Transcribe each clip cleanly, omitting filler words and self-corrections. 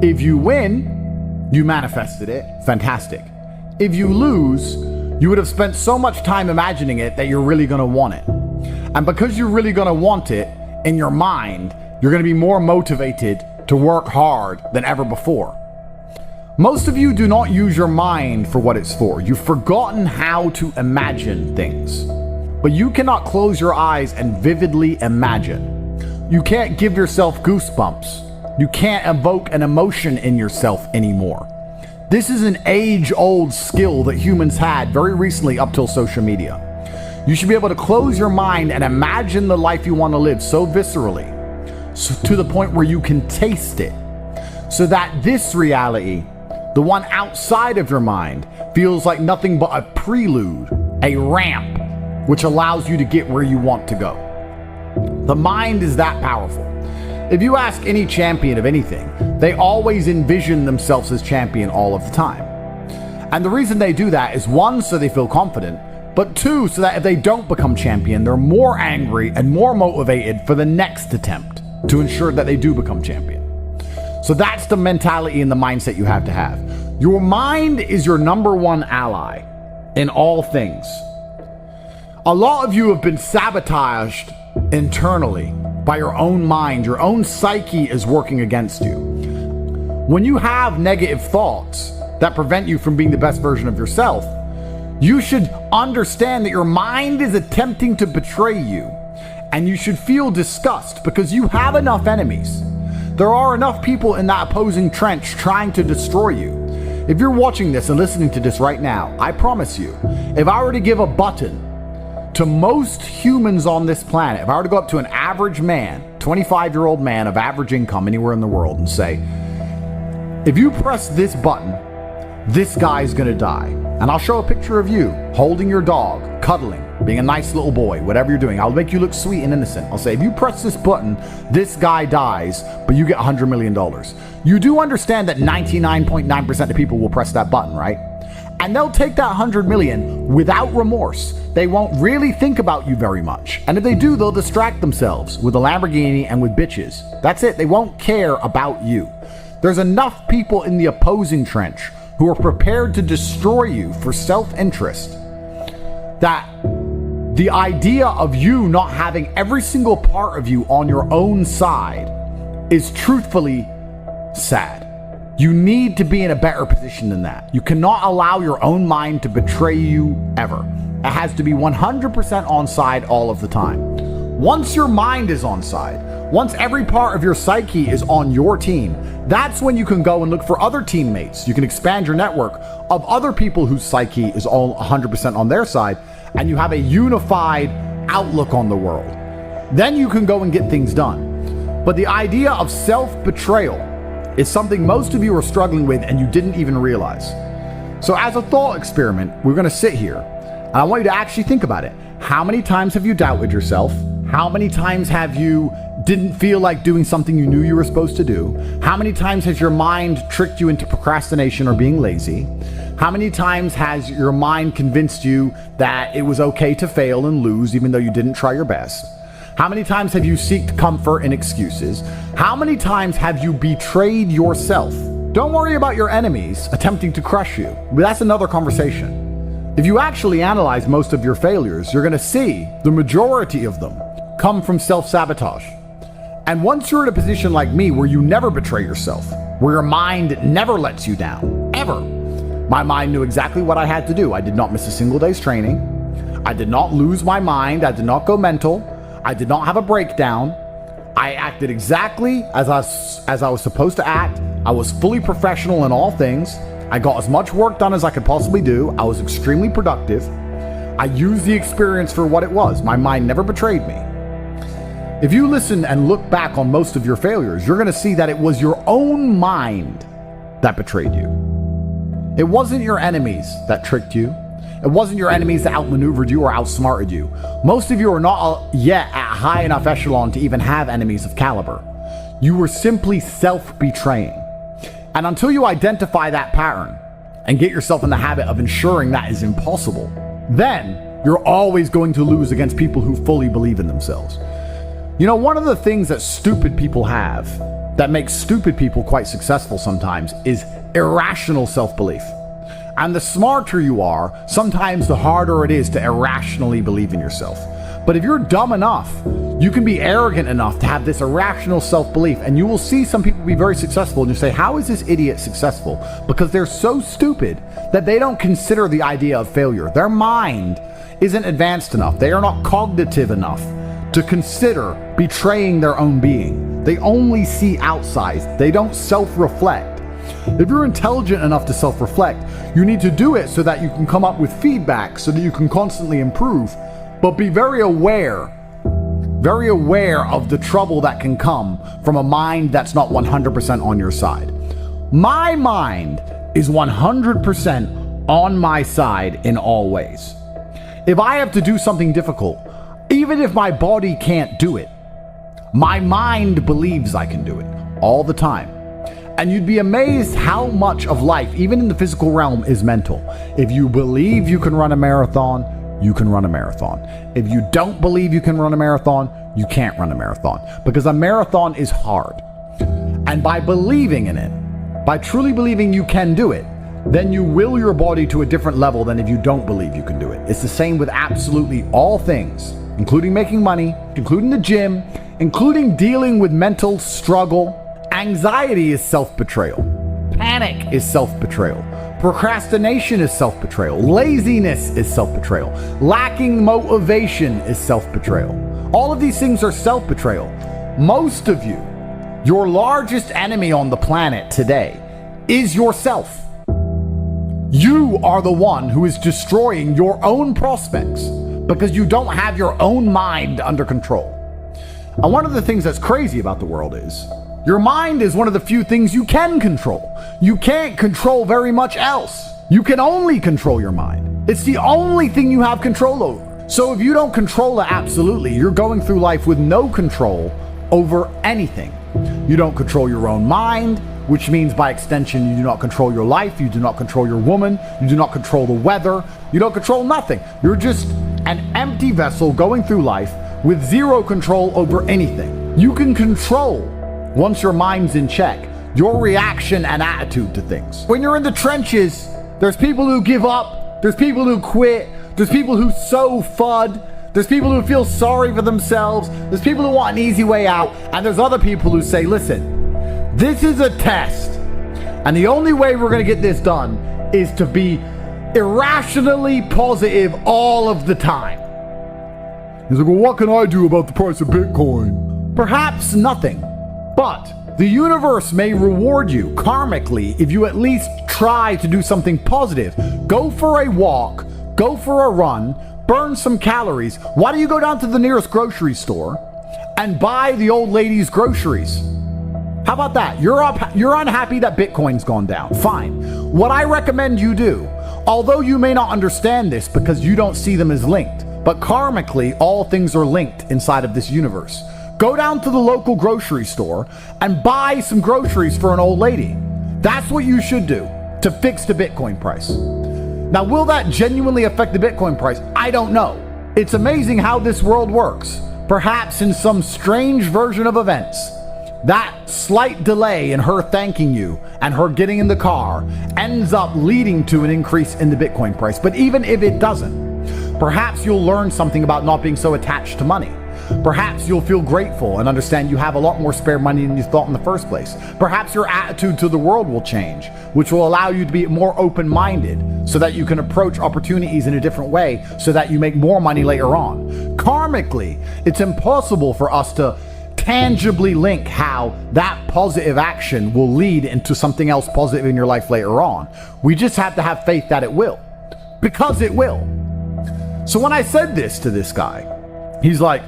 If you win, you manifested it. Fantastic. If you lose, you would have spent so much time imagining it that you're really going to want it. And because you're really going to want it in your mind, you're going to be more motivated to work hard than ever before. Most of you do not use your mind for what it's for. You've forgotten how to imagine things. But you cannot close your eyes and vividly imagine. You can't give yourself goosebumps. You can't evoke an emotion in yourself anymore. This is an age-old skill that humans had very recently up till social media. You should be able to close your mind and imagine the life you want to live so viscerally, so to the point where you can taste it, so that this reality, the one outside of your mind, feels like nothing but a prelude, a ramp, which allows you to get where you want to go. The mind is that powerful. If you ask any champion of anything, they always envision themselves as champion all of the time. And the reason they do that is, one, so they feel confident, but two, so that if they don't become champion, they're more angry and more motivated for the next attempt to ensure that they do become champion. So that's the mentality and the mindset you have to have. Your mind is your number one ally in all things. A lot of you have been sabotaged internally by your own mind. Your own psyche is working against you. When you have negative thoughts that prevent you from being the best version of yourself, you should understand that your mind is attempting to betray you, and you should feel disgust because you have enough enemies. There are enough people in that opposing trench trying to destroy you. If you're watching this and listening to this right now, I promise you, if I were to give a button to most humans on this planet, if I were to go up to an average man, 25-year-old man of average income anywhere in the world, and say, if you press this button, this guy's gonna die. And I'll show a picture of you holding your dog, cuddling, being a nice little boy, whatever you're doing. I'll make you look sweet and innocent. I'll say, if you press this button, this guy dies, but you get $100 million. You do understand that 99.9% of people will press that button, right? And they'll take that 100 million without remorse. They won't really think about you very much. And if they do, they'll distract themselves with a Lamborghini and with bitches. That's it. They won't care about you. There's enough people in the opposing trench who are prepared to destroy you for self-interest that the idea of you not having every single part of you on your own side is truthfully sad. You need to be in a better position than that. You cannot allow your own mind to betray you ever. It has to be 100% on side all of the time. Once your mind is on side, once every part of your psyche is on your team, that's when you can go and look for other teammates. You can expand your network of other people whose psyche is all 100% on their side, and you have a unified outlook on the world. Then you can go and get things done. But the idea of self-betrayal is something most of you are struggling with and you didn't even realize. So as a thought experiment, we're going to sit here and I want you to actually think about it. How many times have you doubted yourself? How many times have you didn't feel like doing something you knew you were supposed to do? How many times has your mind tricked you into procrastination or being lazy? How many times has your mind convinced you that it was okay to fail and lose even though you didn't try your best? How many times have you sought comfort in excuses? How many times have you betrayed yourself? Don't worry about your enemies attempting to crush you. That's another conversation. If you actually analyze most of your failures, you're going to see the majority of them come from self-sabotage. And once you're in a position like me where you never betray yourself, where your mind never lets you down, ever. My mind knew exactly what I had to do. I did not miss a single day's training. I did not lose my mind. I did not go mental. I did not have a breakdown. I acted exactly as I was supposed to act. I was fully professional in all things. I got as much work done as I could possibly do. I was extremely productive. I used the experience for what it was. My mind never betrayed me. If you listen and look back on most of your failures, you're going to see that it was your own mind that betrayed you. It wasn't your enemies that tricked you. It wasn't your enemies that outmaneuvered you or outsmarted you. Most of you are not yet at high enough echelon to even have enemies of caliber. You were simply self-betraying. And until you identify that pattern and get yourself in the habit of ensuring that is impossible, then you're always going to lose against people who fully believe in themselves. You know, one of the things that stupid people have that makes stupid people quite successful sometimes is irrational self-belief. And the smarter you are, sometimes the harder it is to irrationally believe in yourself. But if you're dumb enough, you can be arrogant enough to have this irrational self-belief, and you will see some people be very successful, and you say, how is this idiot successful? Because they're so stupid that they don't consider the idea of failure. Their mind isn't advanced enough. They are not cognitive enough to consider betraying their own being. They only see outside. They don't self-reflect. If you're intelligent enough to self-reflect, you need to do it so that you can come up with feedback so that you can constantly improve. But be very aware of the trouble that can come from a mind that's not 100% on your side. My mind is 100% on my side in all ways. If I have to do something difficult, even if my body can't do it, my mind believes I can do it all the time. And you'd be amazed how much of life, even in the physical realm, is mental. If you believe you can run a marathon, you can run a marathon. If you don't believe you can run a marathon, you can't run a marathon. Because a marathon is hard. And by believing in it, by truly believing you can do it, then you will your body to a different level than if you don't believe you can do it. It's the same with absolutely all things, including making money, including the gym, including dealing with mental struggle. Anxiety is self-betrayal. Panic is self-betrayal. Procrastination is self-betrayal. Laziness is self-betrayal. Lacking motivation is self-betrayal. All of these things are self-betrayal. Most of you, your largest enemy on the planet today is yourself. You are the one who is destroying your own prospects because you don't have your own mind under control. And one of the things that's crazy about the world is your mind is one of the few things you can control. You can't control very much else. You can only control your mind. It's the only thing you have control over. So if you don't control it absolutely, you're going through life with no control over anything. You don't control your own mind, which means by extension, you do not control your life, you do not control your woman, you do not control the weather, you don't control nothing. You're just an empty vessel going through life with zero control over anything. You can control, once your mind's in check, your reaction and attitude to things. When you're in the trenches, there's people who give up, there's people who quit, there's people who sow FUD, there's people who feel sorry for themselves, there's people who want an easy way out, and there's other people who say, listen, this is a test, and the only way we're going to get this done is to be irrationally positive all of the time. He's like, well, what can I do about the price of Bitcoin? Perhaps nothing, but the universe may reward you karmically if you at least try to do something positive. Go for a walk, go for a run, burn some calories. Why don't you go down to the nearest grocery store and buy the old lady's groceries? How about that? You're unhappy that Bitcoin's gone down. Fine. What I recommend you do, although you may not understand this because you don't see them as linked, but karmically, all things are linked inside of this universe. Go down to the local grocery store and buy some groceries for an old lady. That's what you should do to fix the Bitcoin price. Now, will that genuinely affect the Bitcoin price? I don't know. It's amazing how this world works. Perhaps in some strange version of events, that slight delay in her thanking you and her getting in the car ends up leading to an increase in the Bitcoin price. But even if it doesn't, perhaps you'll learn something about not being so attached to money. Perhaps you'll feel grateful and understand you have a lot more spare money than you thought in the first place. Perhaps your attitude to the world will change, which will allow you to be more open-minded so that you can approach opportunities in a different way so that you make more money later on. Karmically, it's impossible for us to tangibly link how that positive action will lead into something else positive in your life later on. We just have to have faith that it will, because it will. So when I said this to this guy, he's like,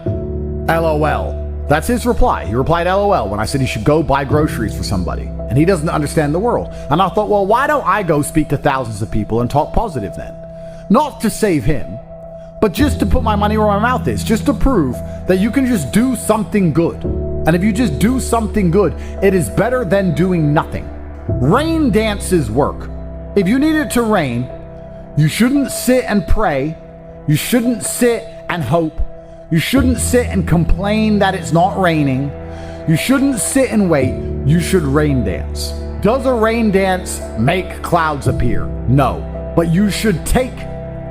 LOL. That's his reply. He replied LOL when I said he should go buy groceries for somebody. And he doesn't understand the world. And I thought, well, why don't I go speak to thousands of people and talk positive then? Not to save him, but just to put my money where my mouth is, just to prove that you can just do something good. And if you just do something good, it is better than doing nothing. Rain dances work. If you need it to rain, you shouldn't sit and pray. You shouldn't sit and hope. You shouldn't sit and complain that it's not raining. You shouldn't sit and wait. you should rain dance. Does a rain dance make clouds appear? No, but you should take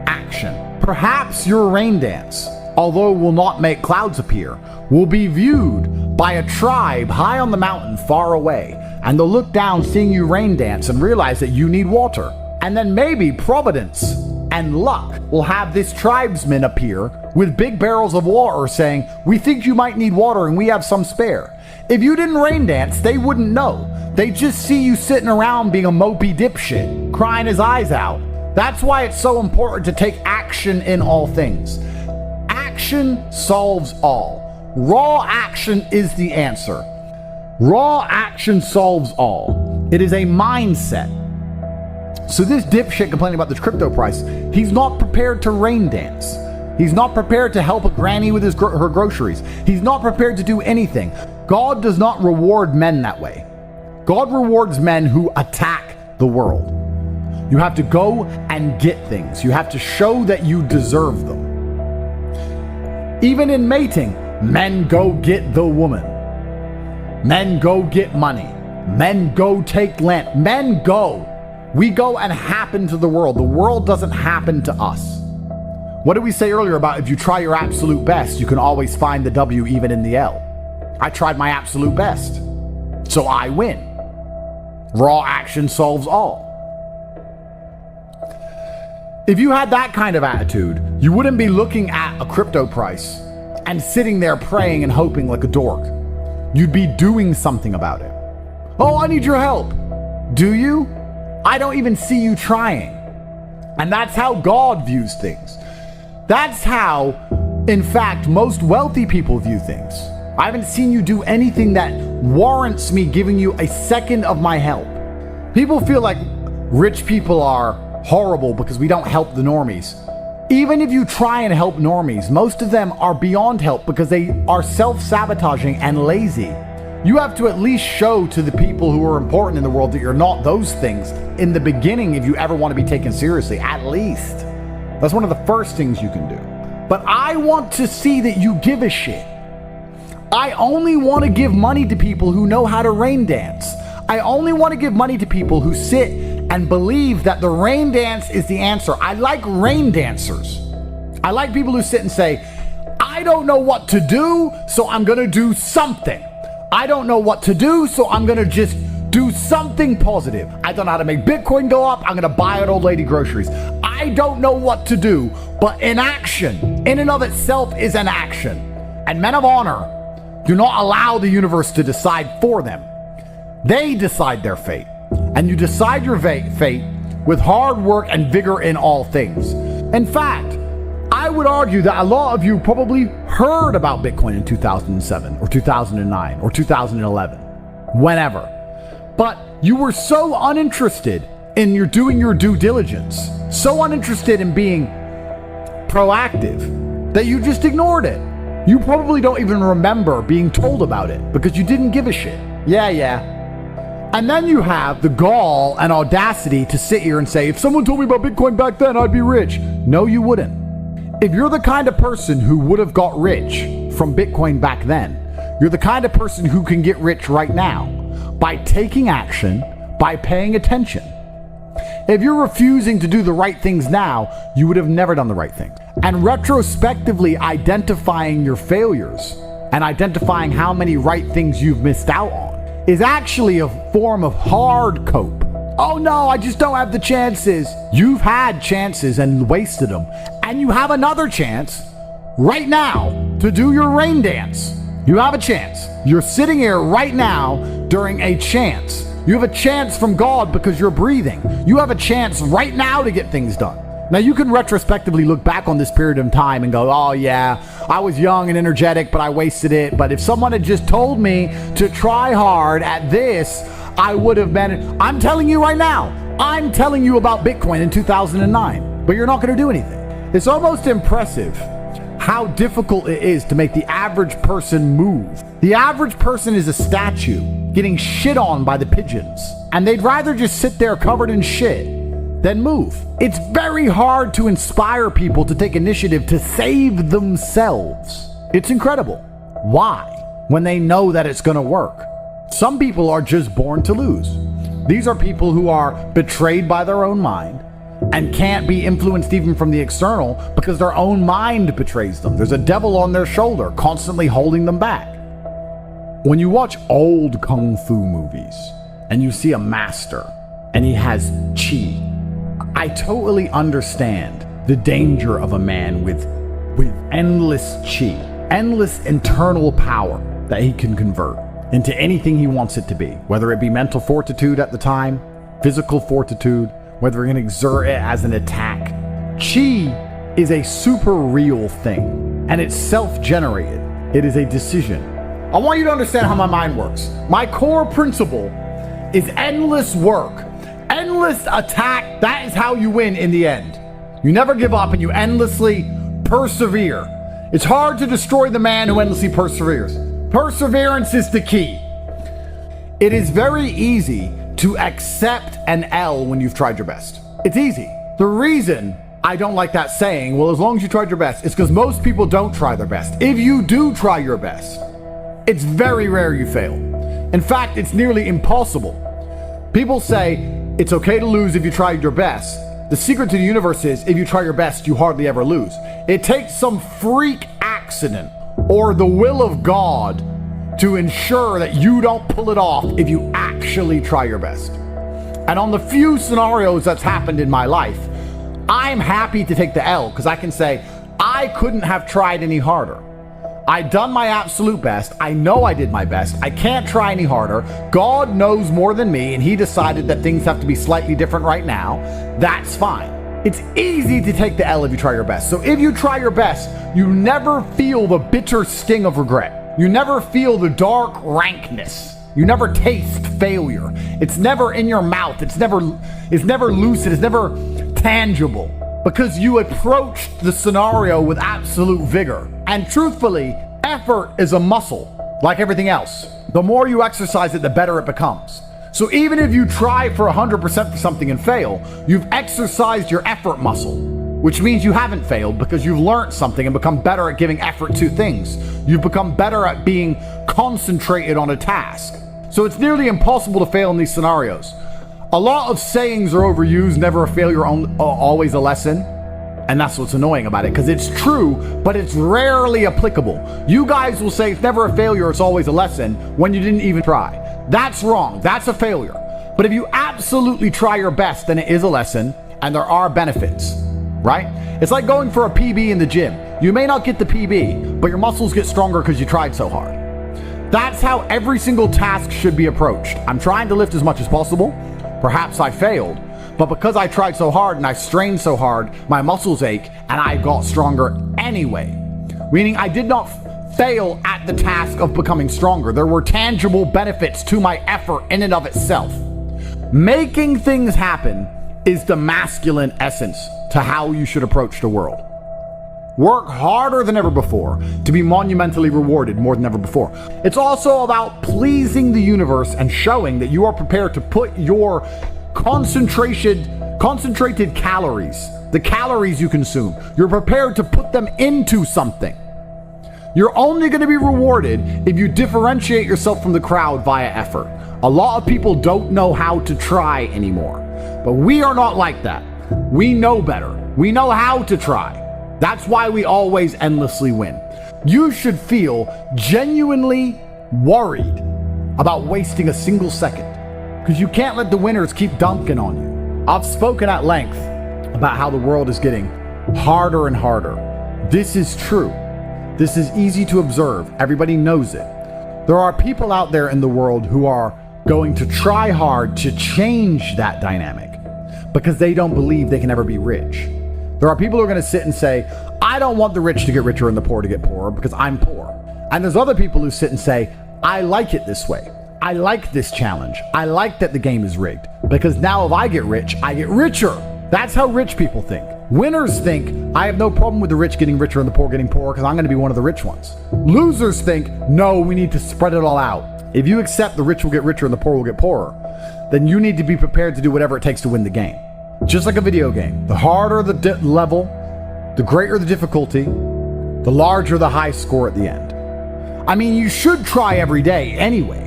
action. Perhaps your rain dance, although will not make clouds appear, will be viewed by a tribe high on the mountain far away, and they'll look down seeing you rain dance and realize that you need water. And then maybe Providence and luck will have this tribesman appear with big barrels of water saying, we think you might need water and we have some spare. If you didn't rain dance, they wouldn't know. They just see you sitting around being a mopey dipshit, crying his eyes out. That's why it's so important to take action in all things. Action solves all. Raw action is the answer. Raw action solves all. It is a mindset. So this dipshit complaining about this crypto price, he's not prepared to rain dance. He's not prepared to help a granny with her groceries. He's not prepared to do anything. God does not reward men that way. God rewards men who attack the world. You have to go and get things. You have to show that you deserve them. Even in mating, men go get the woman. Men go get money. Men go take land. Men go. We go and happen to the world. The world doesn't happen to us. What did we say earlier about if you try your absolute best, you can always find the W even in the L? I tried my absolute best, so I win. Raw action solves all. If you had that kind of attitude, you wouldn't be looking at a crypto price and sitting there praying and hoping like a dork. You'd be doing something about it. Oh, I need your help. Do you? I don't even see you trying. And that's how God views things. That's how, in fact, most wealthy people view things. I haven't seen you do anything that warrants me giving you a second of my help. People feel like rich people are horrible because we don't help the normies. Even if you try and help normies, most of them are beyond help because they are self-sabotaging and lazy. You have to at least show to the people who are important in the world that you're not those things in the beginning if you ever want to be taken seriously, at least. That's one of the first things you can do. But I want to see that you give a shit. I only want to give money to people who know how to rain dance. I only want to give money to people who sit and believe that the rain dance is the answer. I like rain dancers. I like people who sit and say, I don't know what to do, so I'm going to do something. I don't know what to do, so I'm going to just do something positive. I don't know how to make Bitcoin go up. I'm going to buy an old lady groceries. I don't know what to do, but inaction in and of itself is an action. And men of honor do not allow the universe to decide for them. They decide their fate. And you decide your fate with hard work and vigor in all things. In fact, I would argue that a lot of you probably heard about Bitcoin in 2007 or 2009 or 2011, whenever. But you were so uninterested in doing your due diligence, so uninterested in being proactive that you just ignored it. You probably don't even remember being told about it because you didn't give a shit. Yeah. And then you have the gall and audacity to sit here and say, if someone told me about Bitcoin back then, I'd be rich. No, you wouldn't. If you're the kind of person who would have got rich from Bitcoin back then, you're the kind of person who can get rich right now by taking action, by paying attention. If you're refusing to do the right things now, you would have never done the right thing. And retrospectively identifying your failures and identifying how many right things you've missed out on is actually a form of hard cope. Oh no, I just don't have the chances. You've had chances and wasted them. And you have another chance right now to do your rain dance. You have a chance. You're sitting here right now during a chance. You have a chance from God because you're breathing. You have a chance right now to get things done. Now you can retrospectively look back on this period of time and go, oh yeah, I was young and energetic, but I wasted it. But if someone had just told me to try hard at this, I would have been. I'm telling you right now, I'm telling you about Bitcoin in 2009, but you're not going to do anything. It's almost impressive how difficult it is to make the average person move. The average person is a statue getting shit on by the pigeons, and they'd rather just sit there covered in shit than move. It's very hard to inspire people to take initiative to save themselves. It's incredible. Why? When they know that it's going to work. Some people are just born to lose. These are people who are betrayed by their own mind and can't be influenced even from the external because their own mind betrays them. There's a devil on their shoulder constantly holding them back. When you watch old kung fu movies and you see a master and he has chi, I totally understand the danger of a man with endless chi, endless internal power that he can convert into anything he wants it to be, whether it be mental fortitude at the time, physical fortitude, whether he can exert it as an attack. Chi is a super real thing, and it's self-generated. It is a decision. I want you to understand how my mind works. My core principle is endless work, endless attack. That is how you win in the end. You never give up and you endlessly persevere. It's hard to destroy the man who endlessly perseveres. Perseverance is the key. It is very easy to accept an L when you've tried your best. It's easy. The reason I don't like that saying, well, as long as you tried your best, is because most people don't try their best. If you do try your best, it's very rare you fail. In fact, it's nearly impossible. People say it's okay to lose if you tried your best. The secret to the universe is if you try your best, you hardly ever lose. It takes some freak accident or the will of God to ensure that you don't pull it off if you actually try your best. And on the few scenarios that's happened in my life, I'm happy to take the L because I can say, I couldn't have tried any harder. I'd done my absolute best. I know I did my best. I can't try any harder. God knows more than me, and he decided that things have to be slightly different right now. That's fine. It's easy to take the L if you try your best. So if you try your best, you never feel the bitter sting of regret. You never feel the dark rankness. You never taste failure. It's never in your mouth. It's never lucid. It's never tangible because you approached the scenario with absolute vigor. And truthfully, effort is a muscle, like everything else. The more you exercise it, the better it becomes. So even if you try for 100% for something and fail, you've exercised your effort muscle, which means you haven't failed because you've learned something and become better at giving effort to things. You've become better at being concentrated on a task. So it's nearly impossible to fail in these scenarios. A lot of sayings are overused, never a failure, always a lesson. And that's what's annoying about it, because it's true, but it's rarely applicable. You guys will say it's never a failure, it's always a lesson, when you didn't even try. That's wrong, that's a failure. But if you absolutely try your best, then it is a lesson, and there are benefits, right? It's like going for a PB in the gym. You may not get the PB, but your muscles get stronger because you tried so hard. That's how every single task should be approached. I'm trying to lift as much as possible. Perhaps I failed, but because I tried so hard and I strained so hard, my muscles ache and I got stronger anyway. Meaning I did not fail at the task of becoming stronger. There were tangible benefits to my effort in and of itself. Making things happen is the masculine essence to how you should approach the world. Work harder than ever before to be monumentally rewarded more than ever before. It's also about pleasing the universe and showing that you are prepared to put your concentrated calories, the calories you consume, you're prepared to put them into something. You're only going to be rewarded if you differentiate yourself from the crowd via effort. A lot of people don't know how to try anymore, but we are not like that. We know better. We know how to try. That's why we always endlessly win. You should feel genuinely worried about wasting a single second, because you can't let the winners keep dunking on you. I've spoken at length about how the world is getting harder and harder. This is true. This is easy to observe. Everybody knows it. There are people out there in the world who are going to try hard to change that dynamic because they don't believe they can ever be rich. There are people who are going to sit and say, I don't want the rich to get richer and the poor to get poorer because I'm poor. And there's other people who sit and say, I like it this way. I like this challenge. I like that the game is rigged because now if I get rich, I get richer. That's how rich people think. Winners think, I have no problem with the rich getting richer and the poor getting poorer because I'm going to be one of the rich ones. Losers think, no, we need to spread it all out. If you accept the rich will get richer and the poor will get poorer, then you need to be prepared to do whatever it takes to win the game. Just like a video game, the harder the level, the greater the difficulty, the larger the high score at the end. I mean, you should try every day anyway.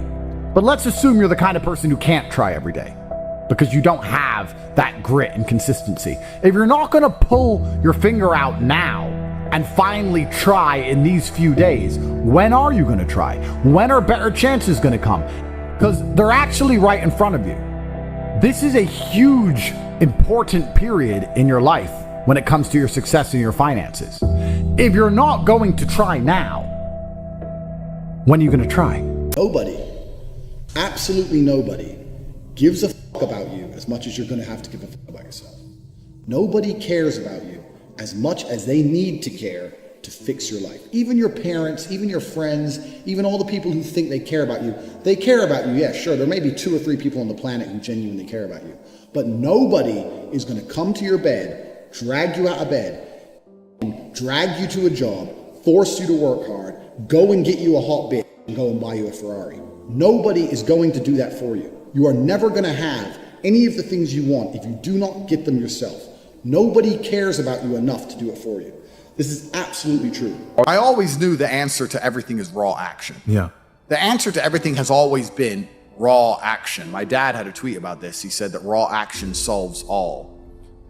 But let's assume you're the kind of person who can't try every day because you don't have that grit and consistency. If you're not gonna pull your finger out now and finally try in these few days, when are you gonna try? When are better chances gonna come? Because they're actually right in front of you. This is a huge, important period in your life when it comes to your success and your finances. If you're not going to try now, when are you gonna try? Nobody, absolutely nobody, gives a fuck about you as much as you're gonna have to give a fuck about yourself. Nobody cares about you as much as they need to care to fix your life. Even your parents, even your friends, even all the people who think they care about you, they care about you. Yeah, sure, there may be 2 or 3 people on the planet who genuinely care about you, but nobody is gonna come to your bed, drag you out of bed, drag you to a job, force you to work hard, go and get you a hot bitch, and go and buy you a Ferrari. Nobody is going to do that for you. You are never gonna have any of the things you want if you do not get them yourself. Nobody cares about you enough to do it for you. This is absolutely true. I always knew the answer to everything is raw action. Yeah. The answer to everything has always been raw action. My dad had a tweet about this. He said that raw action solves all.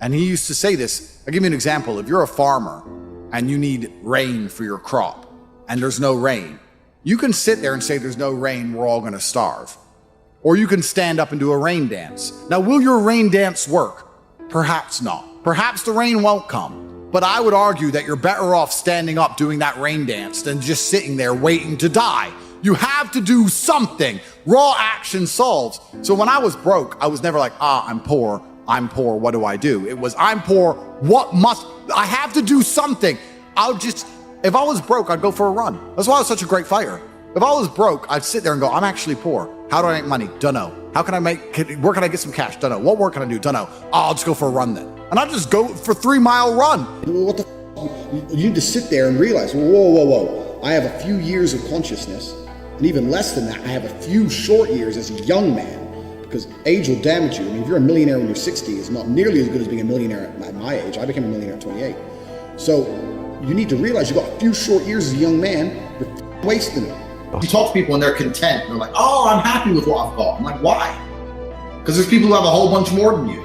And he used to say this. I'll give you an example. If you're a farmer and you need rain for your crop and there's no rain, you can sit there and say there's no rain, we're all gonna starve. Or you can stand up and do a rain dance. Now, will your rain dance work? Perhaps not. Perhaps the rain won't come. But I would argue that you're better off standing up doing that rain dance than just sitting there waiting to die. You have to do something. Raw action solves. So when I was broke, I was never like, I'm poor, what do I do? It was, I'm poor, I have to do something. If I was broke, I'd go for a run. That's why I was such a great fighter. If I was broke, I'd sit there and go, I'm actually poor. How do I make money? Dunno. Where can I get some cash? Dunno. What work can I do? Dunno. I'll just go for a run then. And I'd just go for 3-mile run. What the f? You need to sit there and realize, whoa. I have a few years of consciousness, and even less than that, I have a few short years as a young man, because age will damage you. I mean, if you're a millionaire when you're 60, it's not nearly as good as being a millionaire at my age. I became a millionaire at 28. So you need to realize you've got a few short years as a young man, you're wasting it. You talk to people and they're content. They're like, oh, I'm happy with what I've got. I'm like, why? Because there's people who have a whole bunch more than you.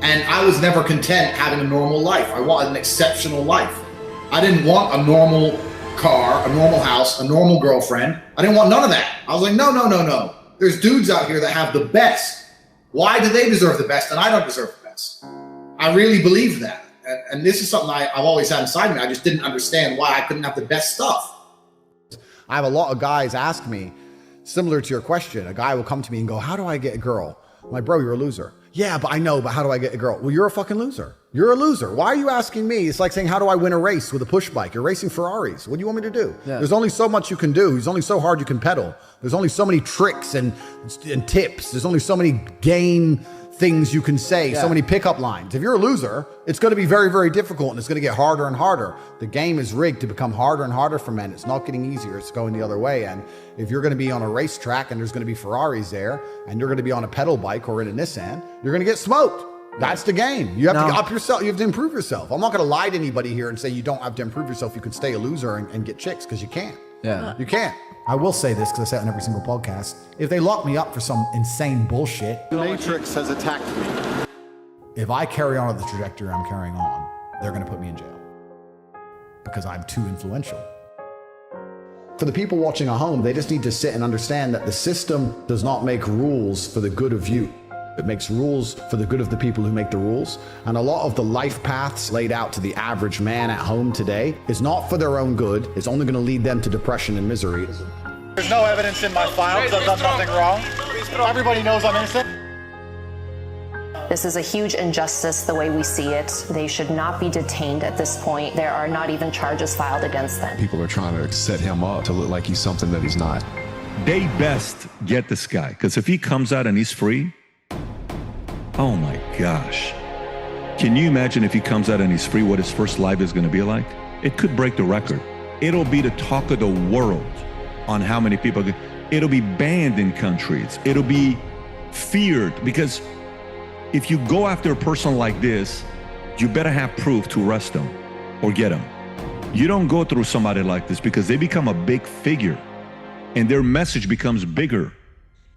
And I was never content having a normal life. I wanted an exceptional life. I didn't want a normal car, a normal house, a normal girlfriend. I didn't want none of that. I was like, no. There's dudes out here that have the best. Why do they deserve the best and I don't deserve the best? I really believe that. And this is something I've always had inside me. I just didn't understand why I couldn't have the best stuff. I have a lot of guys ask me, similar to your question, a guy will come to me and go, how do I get a girl? I'm like, bro, you're a loser. Yeah, but I know, but how do I get a girl? Well, you're a fucking loser. You're a loser. Why are you asking me? It's like saying, how do I win a race with a push bike? You're racing Ferraris. What do you want me to do? Yeah. There's only so much you can do. There's only so hard you can pedal. There's only so many tricks and tips. There's only so many game things you can say, so many pickup lines. If you're a loser, it's going to be very, very difficult and it's going to get harder and harder. The game is rigged to become harder and harder for men. It's not getting easier. It's going the other way. And if you're going to be on a racetrack and there's going to be Ferraris there and you're going to be on a pedal bike or in a Nissan, you're going to get smoked. That's the game. You have to up yourself. You have to improve yourself. I'm not going to lie to anybody here and say you don't have to improve yourself. You can stay a loser and get chicks because you can't. Yeah. You can't. I will say this because I say it on every single podcast. If they lock me up for some insane bullshit, The Matrix has attacked me. if I carry on at the trajectory I'm carrying on, they're going to put me in jail because I'm too influential. For the people watching at home, they just need to sit and understand that the system does not make rules for the good of you. It makes rules for the good of the people who make the rules. And a lot of the life paths laid out to the average man at home today is not for their own good. It's only going to lead them to depression and misery. There's no evidence in my file because I've done nothing wrong. Everybody knows I'm innocent. This is a huge injustice the way we see it. They should not be detained at this point. There are not even charges filed against them. People are trying to set him up to look like he's something that he's not. They best get this guy, because if he comes out and he's free, oh my gosh. Can you imagine if he comes out and he's free, what his first life is going to be like? It could break the record. It'll be the talk of the world on how many people, it'll be banned in countries. It'll be feared, because if you go after a person like this, you better have proof to arrest them or get them. You don't go through somebody like this because they become a big figure and their message becomes bigger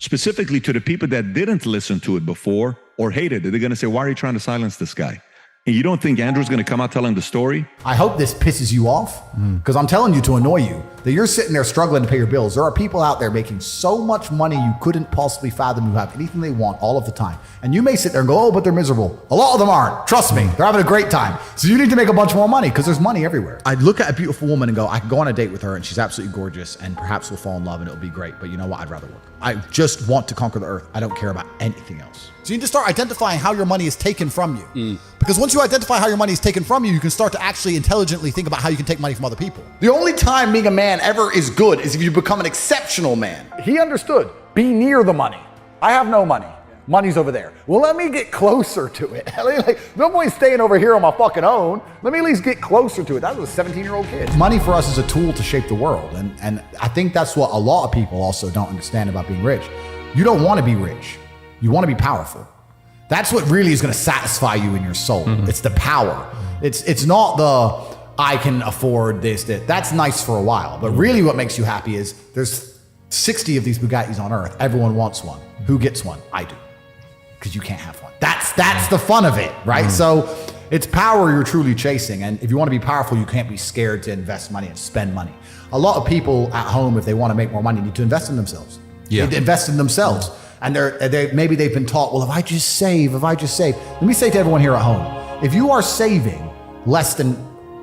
specifically to the people that didn't listen to it before or hated it. They're going to say, why are you trying to silence this guy? And you don't think Andrew's going to come out telling the story? I hope this pisses you off, because I'm telling you to annoy you, that you're sitting there struggling to pay your bills. There are people out there making so much money you couldn't possibly fathom, who have anything they want all of the time. And you may sit there and go, oh, but they're miserable. A lot of them aren't. Trust me, they're having a great time. So you need to make a bunch more money, because there's money everywhere. I look at a beautiful woman and go, I can go on a date with her and she's absolutely gorgeous and perhaps we'll fall in love and it'll be great. But you know what? I'd rather work. I just want to conquer the earth. I don't care about anything else. So you need to start identifying how your money is taken from you. Because once you identify how your money is taken from you, you can start to actually intelligently think about how you can take money from other people. The only time being a man ever is good is if you become an exceptional man. He understood. Be near the money. I have no money. Money's over there. Well, let me get closer to it. Like, no point staying over here on my fucking own. Let me at least get closer to it. That was a 17-year-old kid. Money for us is a tool to shape the world. And I think that's what a lot of people also don't understand about being rich. You don't want to be rich. You want to be powerful. That's what really is going to satisfy you in your soul. It's the power. It's not the, I can afford this, that. That's nice for a while. But really what makes you happy is there's 60 of these Bugattis on earth. Everyone wants one. Who gets one? I do. Because you can't have one. That's the fun of it, right? So it's power you're truly chasing. And if you want to be powerful, you can't be scared to invest money and spend money. A lot of people at home, if they want to make more money, need to invest in themselves. Yeah. They invest in themselves. And maybe they've been taught, well, if I just save. Let me say to everyone here at home, if you are saving less than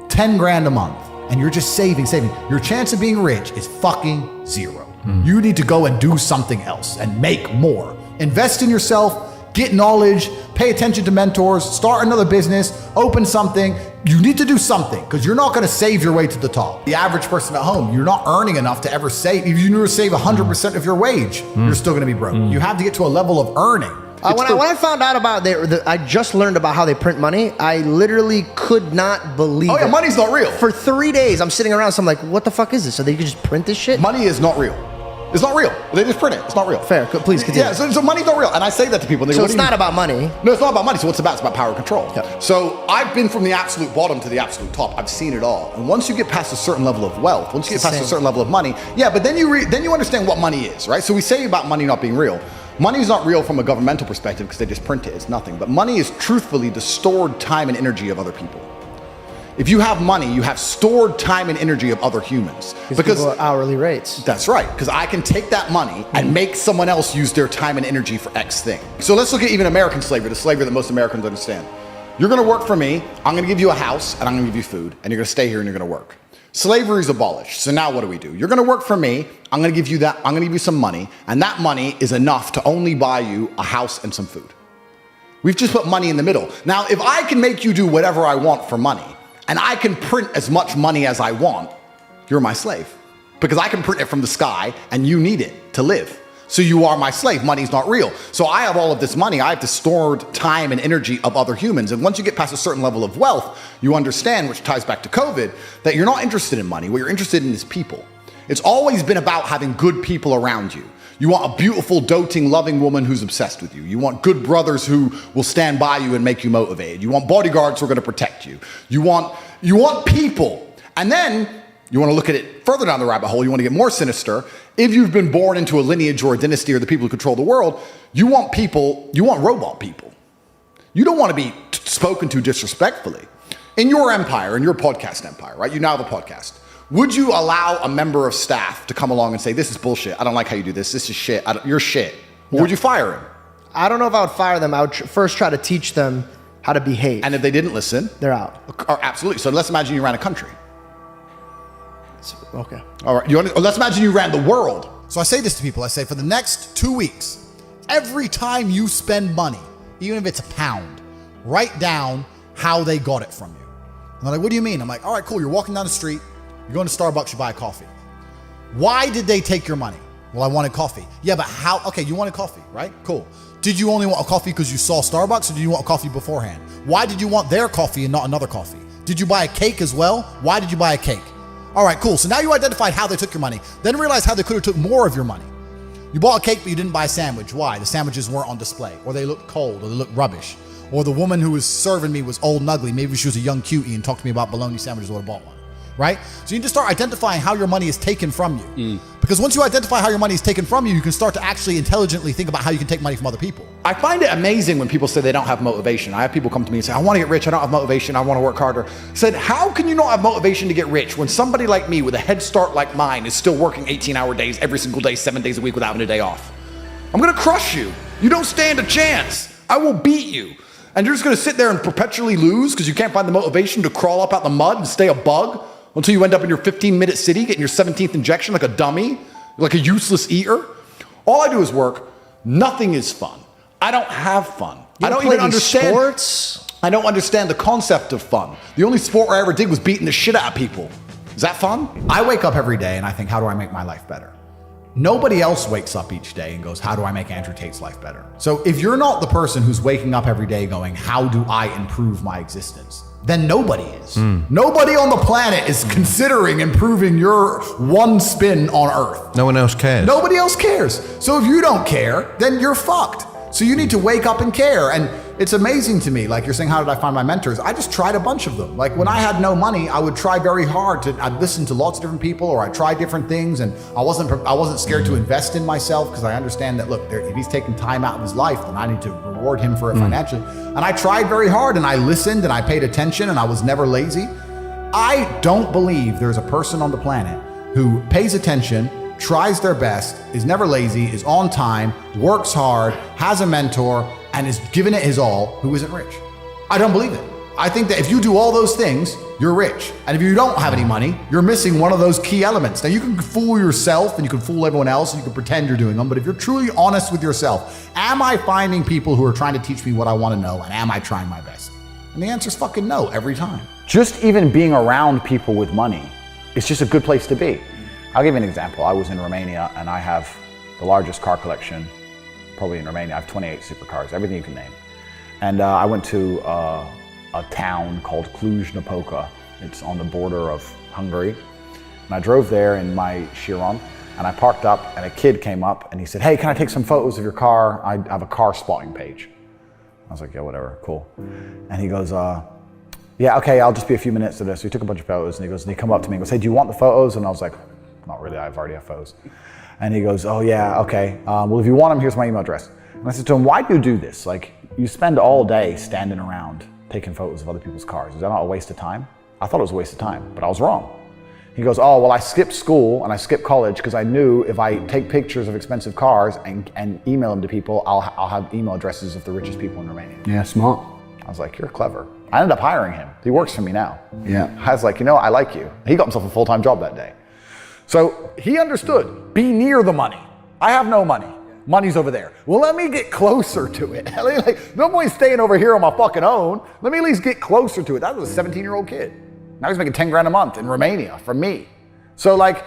10 grand a month and you're just saving, your chance of being rich is fucking zero. You need to go and do something else and make more. Invest in yourself, get knowledge, pay attention to mentors, start another business, open something. You need to do something because you're not going to save your way to the top. The average person at home, you're not earning enough to ever save. If you never save 100% of your wage, you're still going to be broke. You have to get to a level of earning. When I found out about I just learned about how they print money. I literally could not believe it. Money's not real. For 3 days, I'm sitting around, so I'm like, what the fuck is this? So they could just print this shit? Money is not real. It's not real. They just print it. It's not real. Fair. Please continue. Yeah, so money's not real. And I say that to people. And they so go, it's not about money. No, it's not about money. So what's it about? It's about power and control. Yeah. So I've been from the absolute bottom to the absolute top. I've seen it all. And once you get past a certain level of wealth, once you get past a certain level of money, but then you understand what money is, right? So we say about money not being real. Money is not real from a governmental perspective because they just print it. It's nothing. But money is truthfully the stored time and energy of other people. If you have money, you have stored time and energy of other humans. Because people are hourly rates. That's right. Because I can take that money and make someone else use their time and energy for X thing. So let's look at even American slavery, the slavery that most Americans understand. You're going to work for me. I'm going to give you a house and I'm going to give you food and you're going to stay here and you're going to work. Slavery is abolished. So now what do? You're going to work for me. I'm going to give you that. I'm going to give you some money. And that money is enough to only buy you a house and some food. We've just put money in the middle. Now, if I can make you do whatever I want for money, and I can print as much money as I want, you're my slave. Because I can print it from the sky and you need it to live. So you are my slave. Money's not real. So I have all of this money. I have the stored time and energy of other humans. And once you get past a certain level of wealth, you understand, which ties back to COVID, that you're not interested in money. What you're interested in is people. It's always been about having good people around you. You want a beautiful, doting, loving woman who's obsessed with you. You want good brothers who will stand by you and make you motivated. You want bodyguards who are going to protect you. You want people. And then you want to look at it further down the rabbit hole. You want to get more sinister. If you've been born into a lineage or a dynasty or the people who control the world, you want people, you want robot people. You don't want to be spoken to disrespectfully. In your empire, in your podcast empire, right? You now have a podcast. Would you allow a member of staff to come along and say, this is bullshit, I don't like how you do this, is shit, you're shit? Or would you fire him? I don't know if I would fire them. I would first try to teach them how to behave. And if they didn't listen? They're out. Absolutely. So let's imagine you ran a country. Okay. All right. Let's imagine you ran the world. So I say this to people. I say, for the next 2 weeks, every time you spend money, even if it's £1, write down how they got it from you. And they're like, what do you mean? I'm like, all right, cool. You're walking down the street. You're going to Starbucks, you buy a coffee. Why did they take your money? Well, I wanted coffee. Yeah, but how? Okay, you wanted coffee, right? Cool. Did you only want a coffee because you saw Starbucks, or did you want a coffee beforehand? Why did you want their coffee and not another coffee? Did you buy a cake as well? Why did you buy a cake? All right, cool. So now you identified how they took your money. Then realize how they could have took more of your money. You bought a cake, but you didn't buy a sandwich. Why? The sandwiches weren't on display, or they looked cold, or they looked rubbish. Or the woman who was serving me was old and ugly. Maybe she was a young cutie and talked to me about bologna sandwiches, I would have bought one. Right? So you need to start identifying how your money is taken from you. Because once you identify how your money is taken from you, you can start to actually intelligently think about how you can take money from other people. I find it amazing when people say they don't have motivation. I have people come to me and say, I want to get rich, I don't have motivation, I want to work harder. I said, how can you not have motivation to get rich when somebody like me with a head start like mine is still working 18-hour days every single day, 7 days a week without having a day off? I'm gonna crush you. You don't stand a chance. I will beat you. And you're just gonna sit there and perpetually lose because you can't find the motivation to crawl up out the mud and stay a bug until you end up in your 15-minute city getting your 17th injection like a dummy, like a useless eater. All I do is work. Nothing is fun. I don't have fun. I don't even understand sports. I don't understand the concept of fun. The only sport I ever did was beating the shit out of people. Is that fun? I wake up every day and I think, how do I make my life better? Nobody else wakes up each day and goes, how do I make Andrew Tate's life better? So if you're not the person who's waking up every day going, how do I improve my existence? Then nobody is. Nobody on the planet is considering improving your one spin on Earth. No one else cares. Nobody else cares. So if you don't care, then you're fucked. So you need to wake up and care. And it's amazing to me, like you're saying, how did I find my mentors? I just tried a bunch of them. Like when I had no money, I would try very hard I'd listen to lots of different people, or I'd try different things. And I wasn't scared to invest in myself because I understand that, look, if he's taking time out of his life, then I need to reward him for it financially. And I tried very hard and I listened and I paid attention and I was never lazy. I don't believe there's a person on the planet who pays attention, tries their best, is never lazy, is on time, works hard, has a mentor, and is giving it his all, who isn't rich. I don't believe it. I think that if you do all those things, you're rich. And if you don't have any money, you're missing one of those key elements. Now you can fool yourself and you can fool everyone else and you can pretend you're doing them, but if you're truly honest with yourself, am I finding people who are trying to teach me what I want to know, and am I trying my best? And the answer is fucking no every time. Just even being around people with money is just a good place to be. I'll give you an example. I was in Romania and I have the largest car collection probably in Romania. I have 28 supercars, everything you can name. And I went to a town called Cluj-Napoca. It's on the border of Hungary. And I drove there in my Chiron and I parked up and a kid came up and he said, hey, can I take some photos of your car? I have a car spotting page. I was like, yeah, whatever, cool. And he goes, yeah, okay, I'll just be a few minutes to this. So he took a bunch of photos and he come up to me and goes, hey, do you want the photos? And I was like, not really, I've already have photos. And he goes, oh yeah, okay. Well, if you want them, here's my email address. And I said to him, why do you do this? Like, you spend all day standing around taking photos of other people's cars. Is that not a waste of time? I thought it was a waste of time, but I was wrong. He goes, oh, well, I skipped school and I skipped college because I knew if I take pictures of expensive cars and email them to people, I'll have email addresses of the richest people in Romania. Yeah, smart. I was like, you're clever. I ended up hiring him. He works for me now. Yeah. I was like, you know, I like you. He got himself a full-time job that day. So he understood, be near the money. I have no money. Money's over there. Well, let me get closer to it. Like, no point staying over here on my fucking own. Let me at least get closer to it. That was a 17-year-old kid. Now he's making 10 grand a month in Romania from me. So like,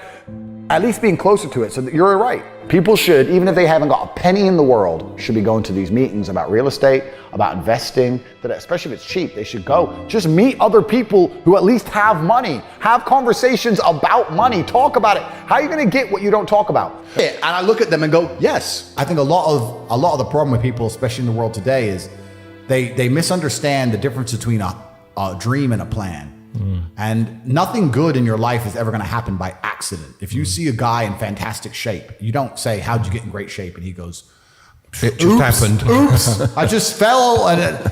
at least being closer to it. So that you're right. People should, even if they haven't got a penny in the world, should be going to these meetings about real estate, about investing, that especially if it's cheap, they should go. Just meet other people who at least have money. Have conversations about money. Talk about it. How are you gonna get what you don't talk about? And I look at them and go, yes. I think a lot of the problem with people, especially in the world today, is they misunderstand the difference between a dream and a plan. And nothing good in your life is ever going to happen by accident. If you see a guy in fantastic shape, you don't say, how'd you get in great shape? And he goes, it just happened. Oops, I just fell.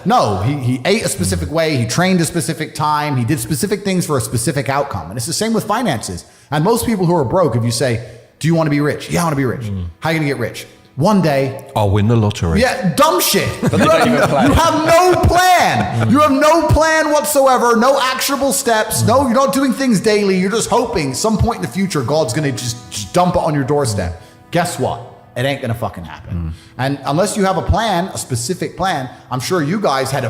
No, he ate a specific way. He trained a specific time. He did specific things for a specific outcome. And it's the same with finances. And most people who are broke, if you say, do you want to be rich? Yeah, I want to be rich. How are you going to get rich? One day, I'll win the lottery. Yeah, dumb shit. You have no plan. You have no plan whatsoever, no actionable steps. No, you're not doing things daily. You're just hoping some point in the future, God's going to just dump it on your doorstep. Guess what? It ain't going to fucking happen. And unless you have a plan, a specific plan, I'm sure you guys had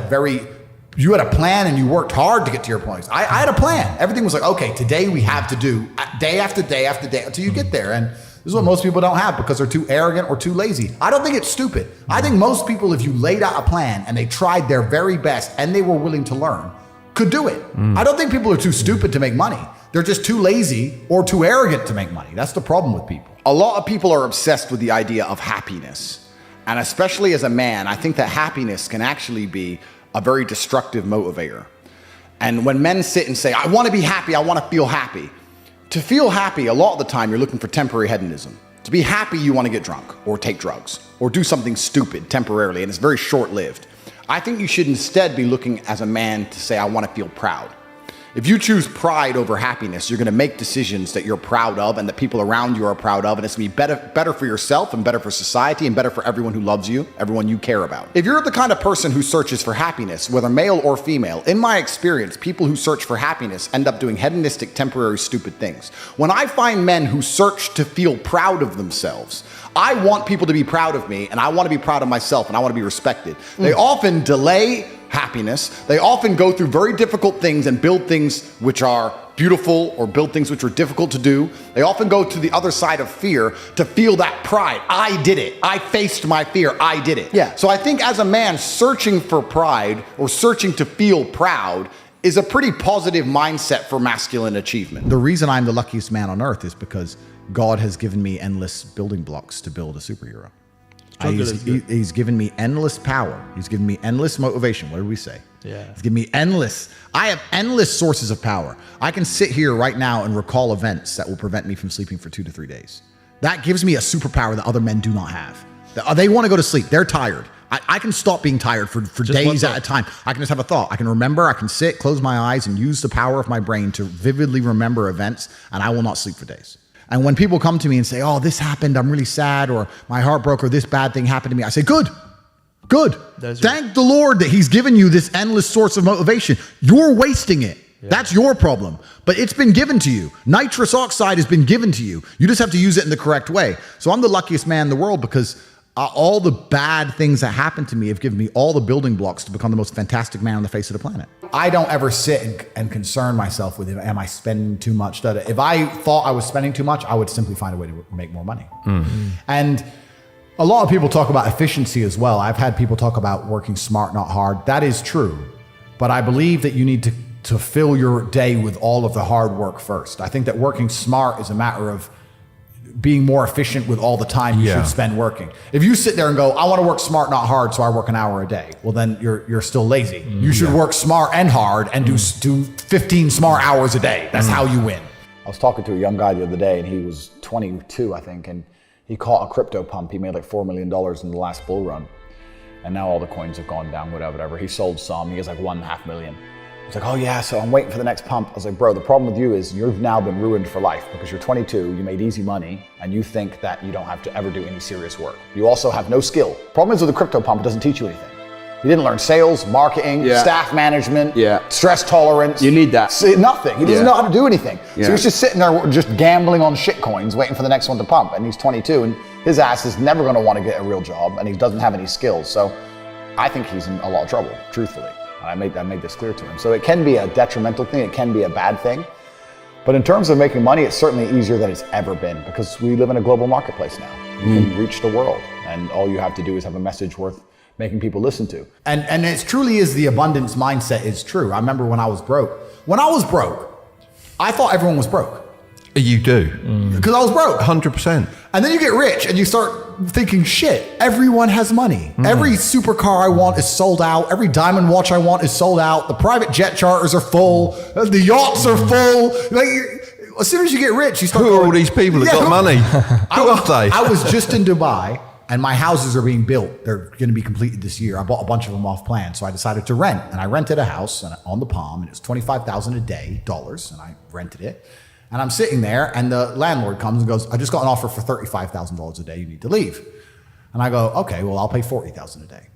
you had a plan and you worked hard to get to your points. I had a plan. Everything was like, okay, today we have to do day after day after day until you get there. And this is what most people don't have because they're too arrogant or too lazy. I don't think it's stupid. I think most people, if you laid out a plan and they tried their very best and they were willing to learn, could do it. I don't think people are too stupid to make money. They're just too lazy or too arrogant to make money. That's the problem with people. A lot of people are obsessed with the idea of happiness. And especially as a man, I think that happiness can actually be a very destructive motivator. And when men sit and say, I want to be happy, I want to feel happy, To feel happy, a lot of the time you're looking for temporary hedonism. To be happy, you want to get drunk or take drugs or do something stupid temporarily, and it's very short-lived. I think you should instead be looking as a man to say, I want to feel proud. If you choose pride over happiness, you're going to make decisions that you're proud of and that people around you are proud of, and it's going to be better for yourself and better for society and better for everyone who loves you, everyone you care about. If you're the kind of person who searches for happiness, whether male or female, in my experience, people who search for happiness end up doing hedonistic, temporary, stupid things. When I find men who search to feel proud of themselves, I want people to be proud of me, and I want to be proud of myself, and I want to be respected. They often delay happiness. They often go through very difficult things and build things which are beautiful or build things which are difficult to do. They often go to the other side of fear to feel that pride. I did it. I faced my fear. I did it. Yeah. So I think as a man, searching for pride or searching to feel proud is a pretty positive mindset for masculine achievement. The reason I'm the luckiest man on earth is because God has given me endless building blocks to build a superhero. He's given me endless power. He's given me endless motivation. What did we say? Yeah. He's given me endless. I have endless sources of power. I can sit here right now and recall events that will prevent me from sleeping for 2 to 3 days. That gives me a superpower that other men do not have. They want to go to sleep. They're tired. I can stop being tired for days at a time. I can just have a thought. I can remember. I can sit, close my eyes, and use the power of my brain to vividly remember events, and I will not sleep for days. And when people come to me and say, oh, this happened, I'm really sad, or my heart broke, or this bad thing happened to me, I say, good. Thank the Lord that he's given you this endless source of motivation. You're wasting it. Yeah. That's your problem. But it's been given to you. Nitrous oxide has been given to you. You just have to use it in the correct way. So I'm the luckiest man in the world because all the bad things that happened to me have given me all the building blocks to become the most fantastic man on the face of the planet. I don't ever sit and concern myself with, am I spending too much? If I thought I was spending too much, I would simply find a way to make more money. Mm-hmm. And a lot of people talk about efficiency as well. I've had people talk about working smart, not hard. That is true. But I believe that you need to fill your day with all of the hard work first. I think that working smart is a matter of being more efficient with all the time you should spend working. If you sit there and go, I want to work smart, not hard, so I work an hour a day, well, then you're still lazy. You should work smart and hard and do 15 smart hours a day. That's how you win. I was talking to a young guy the other day, and he was 22, I think, and he caught a crypto pump. He made like $4 million in the last bull run, and now all the coins have gone down, whatever. He sold some. He has like $1.5 million. He's like, oh yeah, so I'm waiting for the next pump. I was like, bro, the problem with you is you've now been ruined for life because you're 22, you made easy money, and you think that you don't have to ever do any serious work. You also have no skill. Problem is with the crypto pump, it doesn't teach you anything. You didn't learn sales, marketing, staff management, stress tolerance. You need that. Nothing. He doesn't know how to do anything. Yeah. So he's just sitting there just gambling on shit coins, waiting for the next one to pump. And he's 22, and his ass is never going to want to get a real job, and he doesn't have any skills. So I think he's in a lot of trouble, truthfully. I made this clear to him. So it can be a detrimental thing, it can be a bad thing. But in terms of making money, it's certainly easier than it's ever been because we live in a global marketplace now. You can reach the world, and all you have to do is have a message worth making people listen to. And it truly is the abundance mindset is true. I remember when I was broke. I thought everyone was broke. You do. Because I was broke. 100%. And then you get rich and you start thinking, shit, everyone has money. Every supercar I want is sold out. Every diamond watch I want is sold out. The private jet charters are full. The yachts are full. Like, as soon as you get rich, you start Who are all these people that got money? Who are they? I was just in Dubai and my houses are being built. They're going to be completed this year. I bought a bunch of them off plan. So I decided to rent. And I rented a house on the Palm, and it was $25,000 a day, dollars. And I rented it. And I'm sitting there, and the landlord comes and goes, I just got an offer for $35,000 a day. You need to leave. And I go, okay, well, I'll pay $40,000 a day.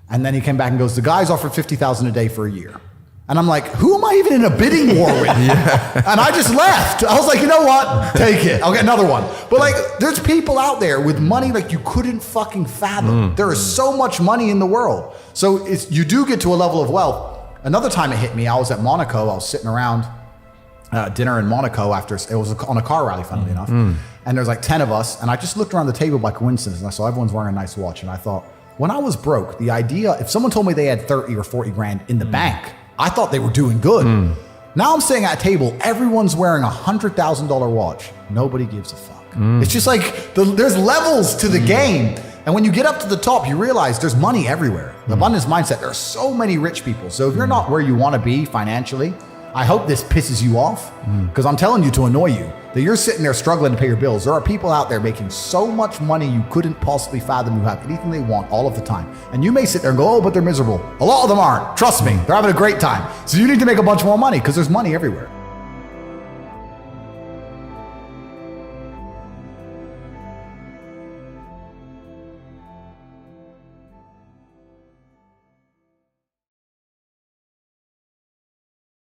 And then he came back and goes, the guy's offered $50,000 a day for a year. And I'm like, who am I even in a bidding war with? And I just left. I was like, you know what? Take it. I'll get another one. But like, there's people out there with money like you couldn't fucking fathom. There is so much money in the world. So you do get to a level of wealth. Another time it hit me, I was at Monaco. I was sitting around dinner in Monaco after, it was on a car rally, funnily enough. And there's like 10 of us. And I just looked around the table by coincidence and I saw everyone's wearing a nice watch. And I thought, when I was broke, the idea, if someone told me they had 30 or 40 grand in the bank, I thought they were doing good. Now I'm sitting at a table, everyone's wearing a $100,000 watch. Nobody gives a fuck. It's just like, there's levels to the game. And when you get up to the top, you realize there's money everywhere. The abundance mindset, there are so many rich people. So if you're not where you want to be financially, I hope this pisses you off because I'm telling you to annoy you. that you're sitting there struggling to pay your bills. There are people out there making so much money you couldn't possibly fathom, who have anything they want all of the time. And you may sit there and go, oh, but they're miserable. A lot of them aren't. Trust me, they're having a great time. So you need to make a bunch more money because there's money everywhere.